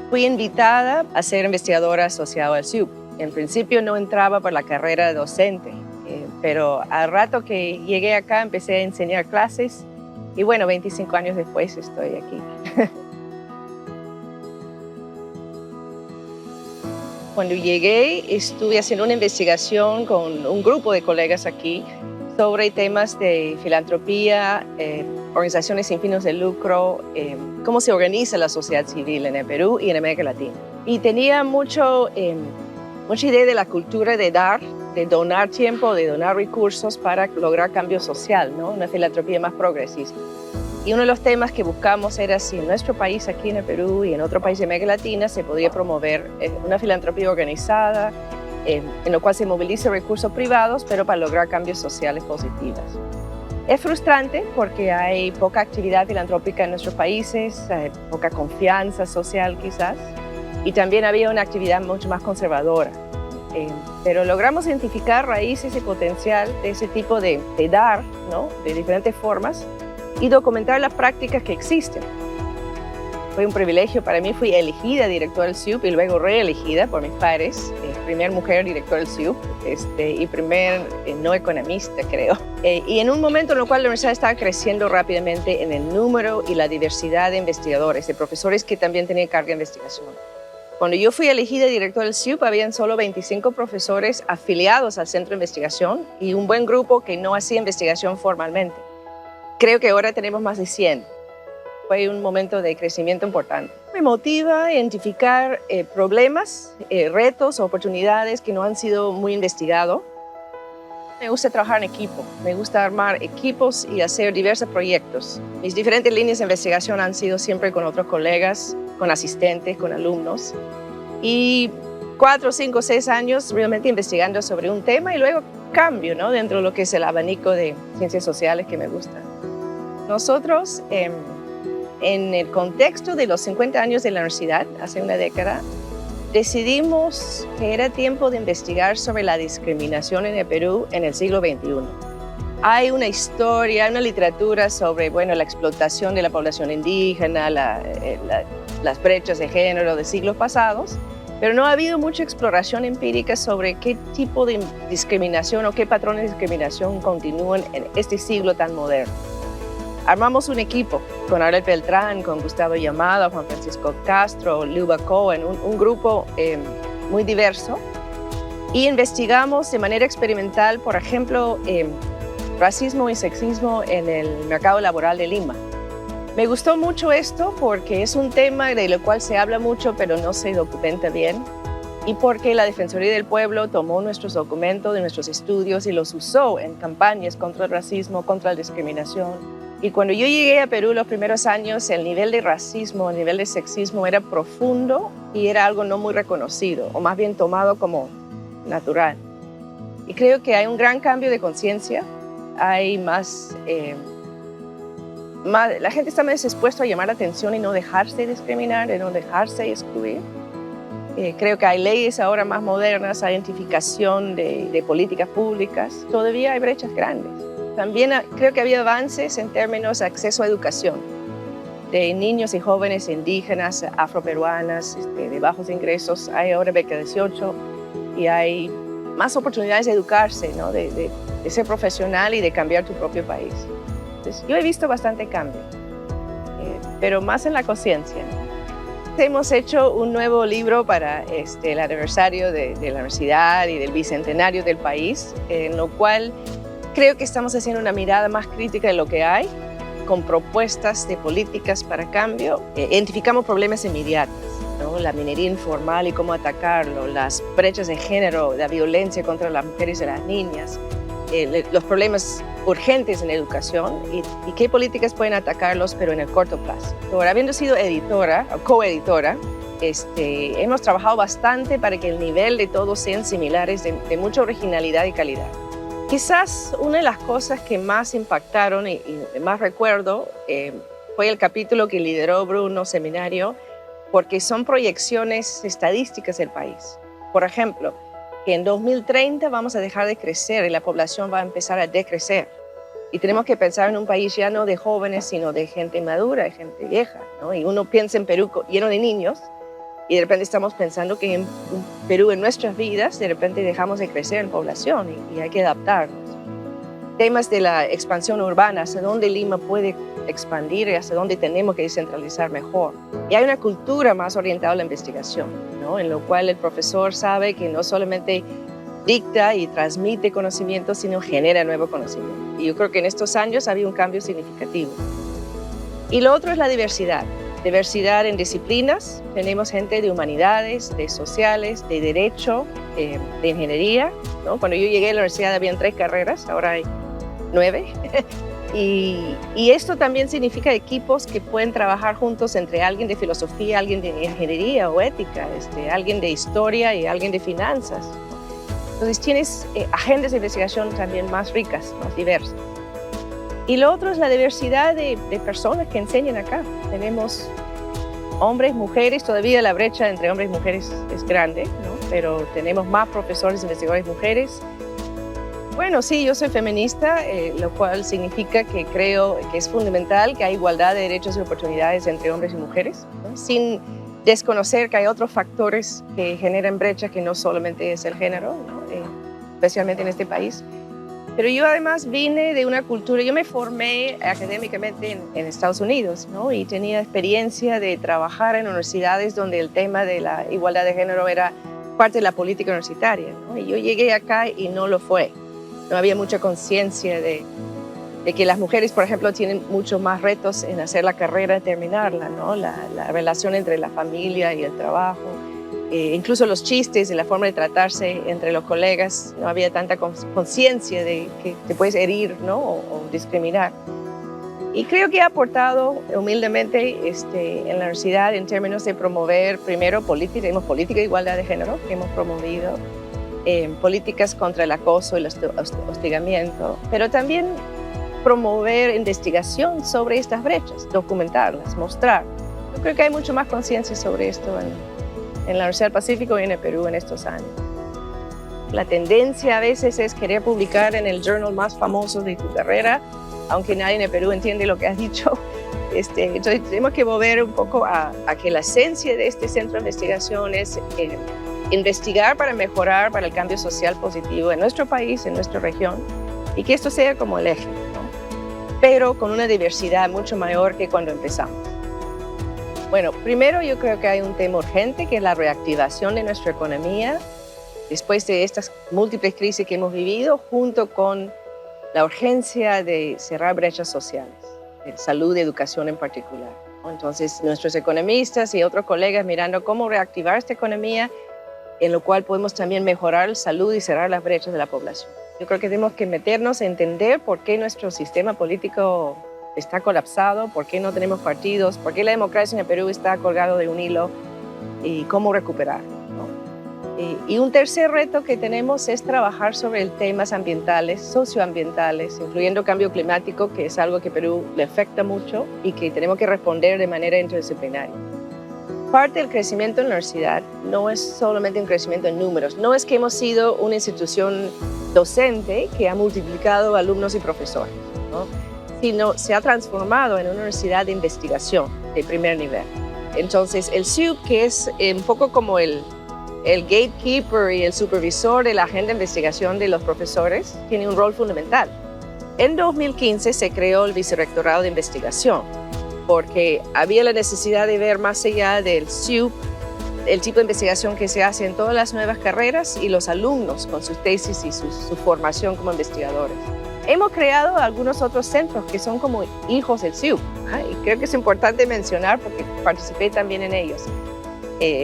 Fui invitada a ser investigadora asociada al CIUP. En principio no entraba por la carrera de docente, pero al rato que llegué acá empecé a enseñar clases y bueno, 25 años después estoy aquí. Cuando llegué estuve haciendo una investigación con un grupo de colegas aquí sobre temas de filantropía, organizaciones sin fines de lucro, cómo se organiza la sociedad civil en el Perú y en América Latina. Y tenía mucha idea de la cultura de dar, de donar tiempo, de donar recursos para lograr cambio social, ¿no? Una filantropía más progresista. Y uno de los temas que buscamos era si en nuestro país, aquí en el Perú y en otro país de América Latina, se podía promover una filantropía organizada, en lo cual se movilice recursos privados, pero para lograr cambios sociales positivos. Es frustrante porque hay poca actividad filantrópica en nuestros países, hay poca confianza social quizás, y también había una actividad mucho más conservadora. Pero logramos identificar raíces y potencial de ese tipo de dar, ¿no? De diferentes formas, y documentar las prácticas que existen. Fue un privilegio para mí, fui elegida directora del CIUP y luego reelegida por mis pares, primer mujer directora del CIUP y primer no economista, creo. Y en un momento en el cual la universidad estaba creciendo rápidamente en el número y la diversidad de investigadores, de profesores que también tenían carga de investigación. Cuando yo fui elegida directora del CIUP, habían solo 25 profesores afiliados al centro de investigación y un buen grupo que no hacía investigación formalmente. Creo que ahora tenemos más de 100. Fue un momento de crecimiento importante. Me motiva a identificar problemas, retos, oportunidades que no han sido muy investigados. Me gusta trabajar en equipo, me gusta armar equipos y hacer diversos proyectos. Mis diferentes líneas de investigación han sido siempre con otros colegas, con asistentes, con alumnos. Y 4, 5, 6 años realmente investigando sobre un tema y luego cambio, ¿no? Dentro de lo que es el abanico de ciencias sociales que me gusta. Nosotros, en el contexto de los 50 años de la universidad, hace una década, decidimos que era tiempo de investigar sobre la discriminación en el Perú en el siglo XXI. Hay una historia, una literatura sobre la explotación de la población indígena, las brechas de género de siglos pasados, pero no ha habido mucha exploración empírica sobre qué tipo de discriminación o qué patrones de discriminación continúan en este siglo tan moderno. Armamos un equipo con Arlet Beltrán, con Gustavo Llamada, Juan Francisco Castro, Luba Cohen, un grupo muy diverso, y investigamos de manera experimental, por ejemplo, racismo y sexismo en el mercado laboral de Lima. Me gustó mucho esto porque es un tema de lo cual se habla mucho, pero no se documenta bien, y porque la Defensoría del Pueblo tomó nuestros documentos de nuestros estudios y los usó en campañas contra el racismo, contra la discriminación. Y cuando yo llegué a Perú los primeros años, el nivel de racismo, el nivel de sexismo era profundo y era algo no muy reconocido, o más bien tomado como natural. Y creo que hay un gran cambio de conciencia, hay la gente está más dispuesta a llamar la atención y no dejarse discriminar, y no dejarse excluir. Creo que hay leyes ahora más modernas, hay identificación de políticas públicas. Todavía hay brechas grandes. También creo que había avances en términos de acceso a educación de niños y jóvenes indígenas, afroperuanas, de bajos ingresos. Hay ahora beca 18 y hay más oportunidades de educarse, ¿no? de ser profesional y de cambiar tu propio país. Entonces, yo he visto bastante cambio, pero más en la conciencia. Hemos hecho un nuevo libro para el aniversario de la universidad y del bicentenario del país, en lo cual creo que estamos haciendo una mirada más crítica de lo que hay, con propuestas de políticas para cambio. Identificamos problemas inmediatos, ¿no? La minería informal y cómo atacarlo, las brechas de género, la violencia contra las mujeres y las niñas, los problemas urgentes en educación y qué políticas pueden atacarlos, pero en el corto plazo. Ahora, habiendo sido editora o coeditora, hemos trabajado bastante para que el nivel de todos sean similares, de mucha originalidad y calidad. Quizás una de las cosas que más impactaron y más recuerdo fue el capítulo que lideró Bruno Seminario, porque son proyecciones estadísticas del país. Por ejemplo, que en 2030 vamos a dejar de crecer y la población va a empezar a decrecer. Y tenemos que pensar en un país ya no de jóvenes, sino de gente madura, de gente vieja, ¿no? Y uno piensa en Perú lleno de niños, Y de repente estamos pensando que en Perú, en nuestras vidas, de repente dejamos de crecer en población y hay que adaptarnos. Temas de la expansión urbana, hacia dónde Lima puede expandir y hacia dónde tenemos que descentralizar mejor. Y hay una cultura más orientada a la investigación, ¿no? En lo cual el profesor sabe que no solamente dicta y transmite conocimiento, sino genera nuevo conocimiento. Y yo creo que en estos años ha habido un cambio significativo. Y lo otro es la diversidad. Diversidad en disciplinas. Tenemos gente de humanidades, de sociales, de derecho, de ingeniería, ¿no? Cuando yo llegué a la universidad habían 3 carreras, ahora hay 9. Y esto también significa equipos que pueden trabajar juntos entre alguien de filosofía, alguien de ingeniería o ética, alguien de historia y alguien de finanzas. Entonces tienes agendas de investigación también más ricas, más diversas. Y lo otro es la diversidad de personas que enseñan acá. Tenemos hombres, mujeres, todavía la brecha entre hombres y mujeres es grande, ¿no? Pero tenemos más profesores, investigadores mujeres. Bueno, sí, yo soy feminista, lo cual significa que creo que es fundamental que haya igualdad de derechos y oportunidades entre hombres y mujeres, ¿no? Sin desconocer que hay otros factores que generan brechas que no solamente es el género, ¿no? Especialmente en este país. Pero yo además vine de una cultura, yo me formé académicamente en Estados Unidos, ¿no? Y tenía experiencia de trabajar en universidades donde el tema de la igualdad de género era parte de la política universitaria, ¿no? Y yo llegué acá y no lo fue. No había mucha conciencia de que las mujeres, por ejemplo, tienen muchos más retos en hacer la carrera y terminarla, ¿no? La relación entre la familia y el trabajo, incluso los chistes y la forma de tratarse entre los colegas, no había tanta conciencia de que te puedes herir, ¿no? o discriminar. Y creo que ha aportado humildemente en la universidad en términos de promover primero tenemos política de igualdad de género que hemos promovido, políticas contra el acoso y el hostigamiento, pero también promover investigación sobre estas brechas, documentarlas, mostrar. Yo creo que hay mucho más conciencia sobre esto en la Universidad del Pacífico y en el Perú en estos años. La tendencia a veces es querer publicar en el journal más famoso de tu carrera, aunque nadie en el Perú entiende lo que has dicho. Entonces tenemos que volver un poco a que la esencia de este centro de investigación es investigar para mejorar, para el cambio social positivo en nuestro país, en nuestra región, y que esto sea como el eje, ¿no? Pero con una diversidad mucho mayor que cuando empezamos. Bueno, primero yo creo que hay un tema urgente, que es la reactivación de nuestra economía después de estas múltiples crisis que hemos vivido, junto con la urgencia de cerrar brechas sociales, de salud y educación en particular, ¿no? Entonces, nuestros economistas y otros colegas mirando cómo reactivar esta economía, en lo cual podemos también mejorar la salud y cerrar las brechas de la población. Yo creo que tenemos que meternos a entender por qué nuestro sistema político está colapsado, por qué no tenemos partidos, por qué la democracia en el Perú está colgado de un hilo y cómo recuperar, ¿no? Y un tercer reto que tenemos es trabajar sobre temas ambientales, socioambientales, incluyendo cambio climático, que es algo que Perú le afecta mucho y que tenemos que responder de manera interdisciplinaria. Parte del crecimiento en la universidad no es solamente un crecimiento en números, no es que hemos sido una institución docente que ha multiplicado alumnos y profesores, ¿no? Sino se ha transformado en una universidad de investigación de primer nivel. Entonces, el CIUP, que es un poco como el gatekeeper y el supervisor de la agenda de investigación de los profesores, tiene un rol fundamental. En 2015 se creó el Vicerrectorado de Investigación, porque había la necesidad de ver más allá del CIUP, el tipo de investigación que se hace en todas las nuevas carreras y los alumnos con sus tesis y su formación como investigadores. Hemos creado algunos otros centros que son como hijos del CIUP, y creo que es importante mencionar porque participé también en ellos.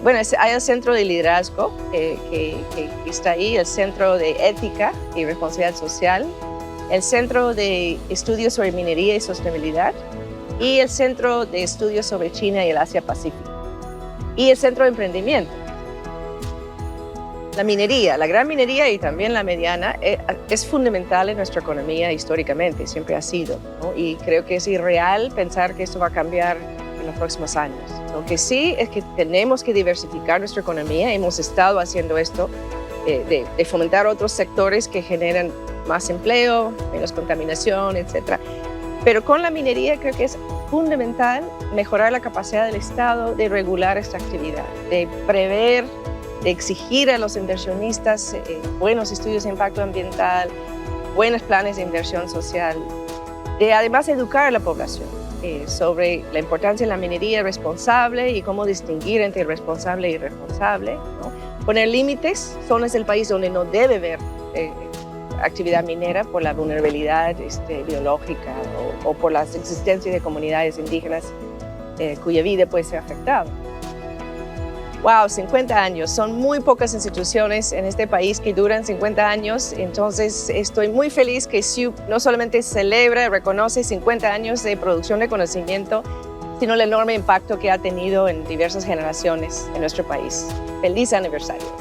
Bueno, hay el Centro de Liderazgo que está ahí, el Centro de Ética y Responsabilidad Social, el Centro de Estudios sobre Minería y Sostenibilidad y el Centro de Estudios sobre China y el Asia-Pacífico y el Centro de Emprendimiento. La minería, la gran minería y también la mediana es fundamental en nuestra economía históricamente, siempre ha sido, ¿no? Y creo que es irreal pensar que esto va a cambiar en los próximos años. Lo que sí es que tenemos que diversificar nuestra economía, hemos estado haciendo esto, de fomentar otros sectores que generan más empleo, menos contaminación, etc. Pero con la minería creo que es fundamental mejorar la capacidad del Estado de regular esta actividad, de prever, de exigir a los inversionistas buenos estudios de impacto ambiental, buenos planes de inversión social, de además educar a la población sobre la importancia de la minería responsable y cómo distinguir entre responsable y irresponsable, ¿no? Poner límites, zonas del país donde no debe haber actividad minera por la vulnerabilidad biológica o por la existencia de comunidades indígenas cuya vida puede ser afectada. Wow, 50 años. Son muy pocas instituciones en este país que duran 50 años. Entonces, estoy muy feliz que CIUP no solamente celebra y reconoce 50 años de producción de conocimiento, sino el enorme impacto que ha tenido en diversas generaciones en nuestro país. ¡Feliz aniversario!